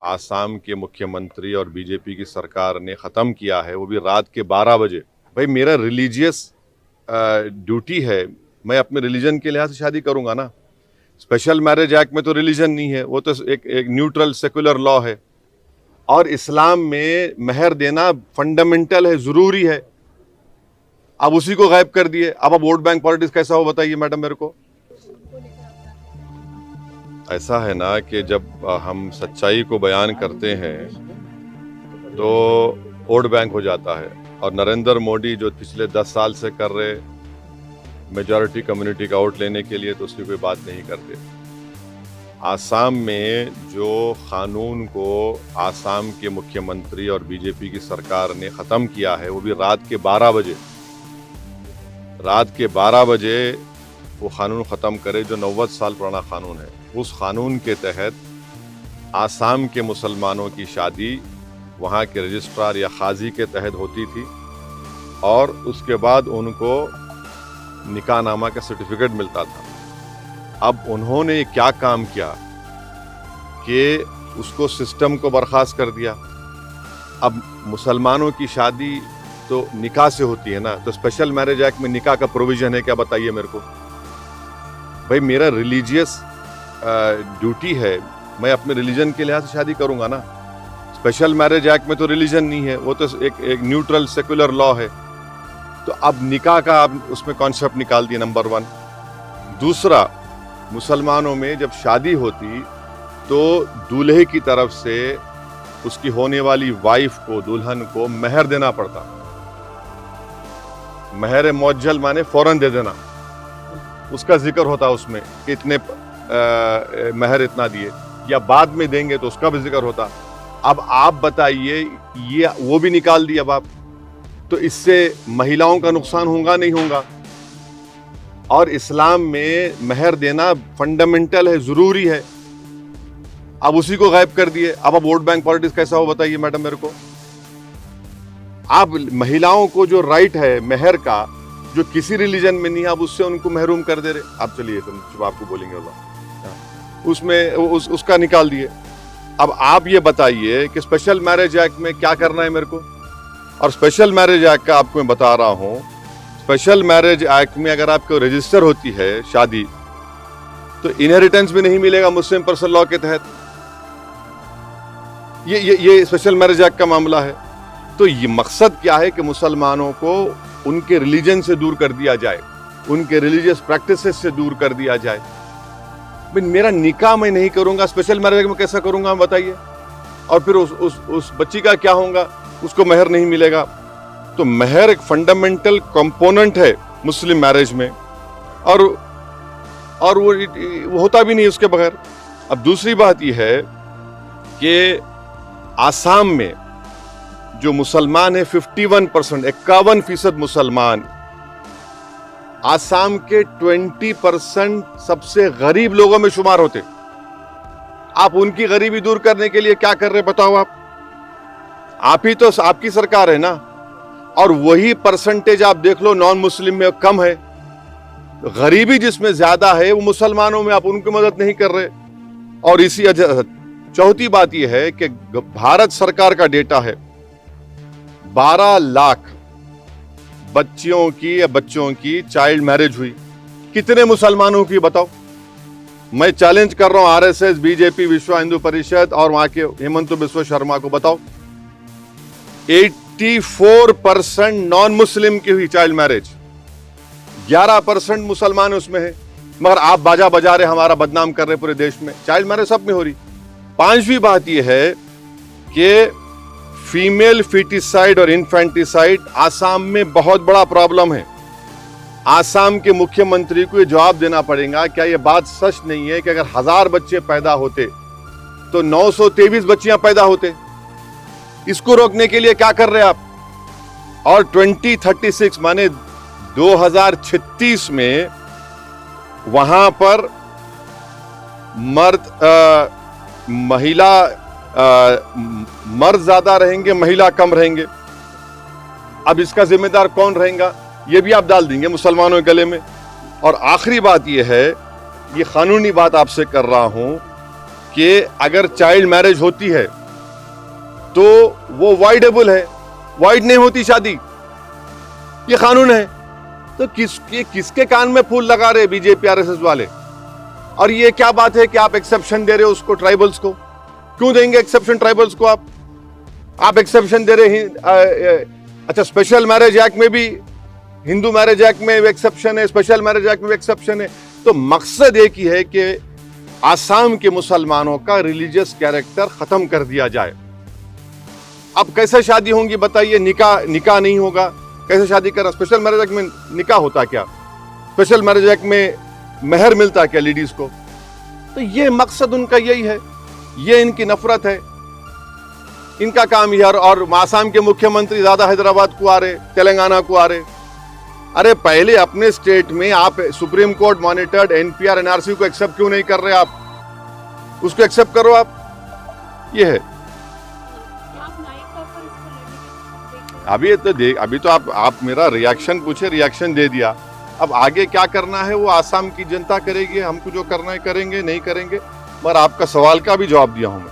आसाम के मुख्यमंत्री और बीजेपी की सरकार ने ख़त्म किया है, वो भी रात के 12 बजे। भाई मेरा रिलीजियस ड्यूटी है, मैं अपने रिलीजन के लिहाज से शादी करूंगा ना। स्पेशल मैरिज एक्ट में तो रिलीजन नहीं है, वो तो एक न्यूट्रल सेकुलर लॉ है। और इस्लाम में महर देना फंडामेंटल है, ज़रूरी है। अब उसी को गायब कर दिए। अब वोट बैंक पॉलिटिक्स कैसा हो बताइए मैडम मेरे को। ऐसा है ना कि जब हम सच्चाई को बयान करते हैं तो वोट बैंक हो जाता है। और नरेंद्र मोदी जो पिछले 10 साल से कर रहे मेजॉरिटी कम्युनिटी का वोट लेने के लिए, तो उसकी कोई बात नहीं करते। आसाम में जो कानून को आसाम के मुख्यमंत्री और बीजेपी की सरकार ने ख़त्म किया है, वो भी रात के 12 बजे। रात के 12 बजे वो कानून ख़त्म करे जो 90 साल पुराना कानून है। उस कानून के तहत आसाम के मुसलमानों की शादी वहाँ के रजिस्ट्रार या काजी के तहत होती थी, और उसके बाद उनको निकाहनामा का सर्टिफिकेट मिलता था। अब उन्होंने क्या काम किया कि उसको सिस्टम को बर्खास्त कर दिया। अब मुसलमानों की शादी तो निकाह से होती है ना, तो स्पेशल मैरिज एक्ट में निकाह का प्रोविजन है क्या बताइए मेरे को। भाई मेरा रिलीजियस ड्यूटी है, मैं अपने रिलीजन के लिहाज से शादी करूंगा ना। स्पेशल मैरिज एक्ट में तो रिलीजन नहीं है, वो तो एक न्यूट्रल सेकुलर लॉ है। तो अब निकाह का आप उसमें कॉन्सेप्ट निकाल दिए, नंबर 1। दूसरा, मुसलमानों में जब शादी होती तो दूल्हे की तरफ से उसकी होने वाली वाइफ को, दुल्हन को महर देना पड़ता। महर मुअज्जल माने फौरन दे देना, उसका जिक्र होता उसमें कि इतने महर इतना दिए, या बाद में देंगे तो उसका भी जिक्र होता। अब आप बताइए, ये वो भी निकाल दिया अब आप, तो इससे महिलाओं का नुकसान होगा नहीं होगा। और इस्लाम में महर देना फंडामेंटल है, ज़रूरी है। अब उसी को गायब कर दिए। अब वोट बैंक पॉलिटिक्स कैसा हो बताइए मैडम मेरे को। आप महिलाओं को जो राइट है महर का, जो किसी रिलीजन में नहीं है, आप उससे उनको महरूम कर दे रहे। आप चलिए आपको बोलेंगे उसमें उसका निकाल दिए। अब आप ये बताइए कि स्पेशल मैरिज एक्ट में क्या करना है मेरे को। और स्पेशल मैरिज एक्ट का आपको मैं बता रहा हूं, स्पेशल मैरिज एक्ट में अगर आपको रजिस्टर होती है शादी, तो इनहेरिटेंस भी नहीं मिलेगा मुस्लिम पर्सनल लॉ के तहत। ये स्पेशल मैरिज एक्ट का मामला है। तो ये मकसद क्या है कि मुसलमानों को उनके रिलीजन से दूर कर दिया जाए, उनके रिलीजियस प्रैक्टिसेस से दूर कर दिया जाए। मेरा निकाह मैं नहीं करूंगा, स्पेशल मैरिज में कैसा करूंगा बताइए। और फिर उस बच्ची का क्या होगा, उसको महर नहीं मिलेगा। तो महर एक फंडामेंटल कंपोनेंट है मुस्लिम मैरिज में, और वो होता भी नहीं उसके बगैर। अब दूसरी बात यह है कि आसाम में जो मुसलमान है 51%, 51% मुसलमान, आसाम के 20% सबसे गरीब लोगों में शुमार होते। आप उनकी गरीबी दूर करने के लिए क्या कर रहे बताओ। आप ही तो, आपकी सरकार है ना। और वही परसेंटेज आप देख लो नॉन मुस्लिम में कम है। गरीबी जिसमें ज्यादा है वो मुसलमानों में आप उनकी मदद नहीं कर रहे। और इसी चौथी बात यह है कि भारत सरकार का डेटा है, 12 लाख बच्चियों की या बच्चों की चाइल्ड मैरिज हुई। कितने मुसलमानों की बताओ। मैं चैलेंज कर रहा हूं आरएसएस, बीजेपी, विश्व हिंदू परिषद और वहां के हेमंत बिस्वा शर्मा को, बताओ 84% नॉन मुस्लिम की हुई चाइल्ड मैरिज, 11% मुसलमान उसमें है। मगर आप बाजा बजा रहे, हमारा बदनाम कर रहे पूरे देश में। चाइल्ड मैरिज सब में हो रही। पांचवी बात यह है कि फीमेल फिटिसाइड और इन्फेंटिसाइड आसाम में बहुत बड़ा प्रॉब्लम है। आसाम के मुख्यमंत्री को ये जवाब देना पड़ेगा, क्या यह बात सच नहीं है कि अगर 1000 बच्चे पैदा होते तो 923 बच्चियां पैदा होते। इसको रोकने के लिए क्या कर रहे आप। और 2036 माने 2036 में वहां पर मर्द ज्यादा रहेंगे, महिला कम रहेंगे। अब इसका जिम्मेदार कौन रहेगा, ये भी आप डाल देंगे मुसलमानों के गले में। और आखिरी बात यह है, ये कानूनी बात आपसे कर रहा हूं कि अगर चाइल्ड मैरिज होती है तो वो वाइडेबल है, वाइड नहीं होती शादी, ये कानून है। तो किसके कान में फूल लगा रहे बीजेपी आरएसएस वाले? और ये क्या बात है कि आप एक्सेप्शन दे रहे हो उसको, ट्राइबल्स को? क्यों देंगे एक्सेप्शन ट्राइबल्स को? आप एक्सेप्शन दे रहे हैं। अच्छा, स्पेशल मैरिज एक्ट में भी, हिंदू मैरिज एक्ट में एक्सेप्शन है, स्पेशल मैरिज एक्ट में एक्सेप्शन है। तो मकसद एक ही है कि आसाम के मुसलमानों का रिलीजियस कैरेक्टर खत्म कर दिया जाए। अब कैसे शादी होंगी बताइए? निकाह नहीं होगा, कैसे शादी करना? स्पेशल मैरिज एक्ट में निकाह होता क्या? स्पेशल मैरिज एक्ट में मेहर मिलता क्या लेडीज को? तो ये मकसद उनका यही है, ये इनकी नफरत है, इनका काम यह। और आसाम के मुख्यमंत्री ज्यादा हैदराबाद को आ रहे, तेलंगाना को आ रहे। अरे पहले अपने स्टेट में आप supreme court monitored NPR NRC को एक्सेप्ट क्यों नहीं कर रहे? आप उसको एक्सेप्ट करो। आप ये है अभी तो आप मेरा रिएक्शन पूछे, रिएक्शन दे दिया। अब आगे क्या करना है वो आसाम की जनता करेगी, हमको जो करना है करेंगे, नहीं करेंगे। मगर आपका सवाल का भी जवाब दिया हूं मैं।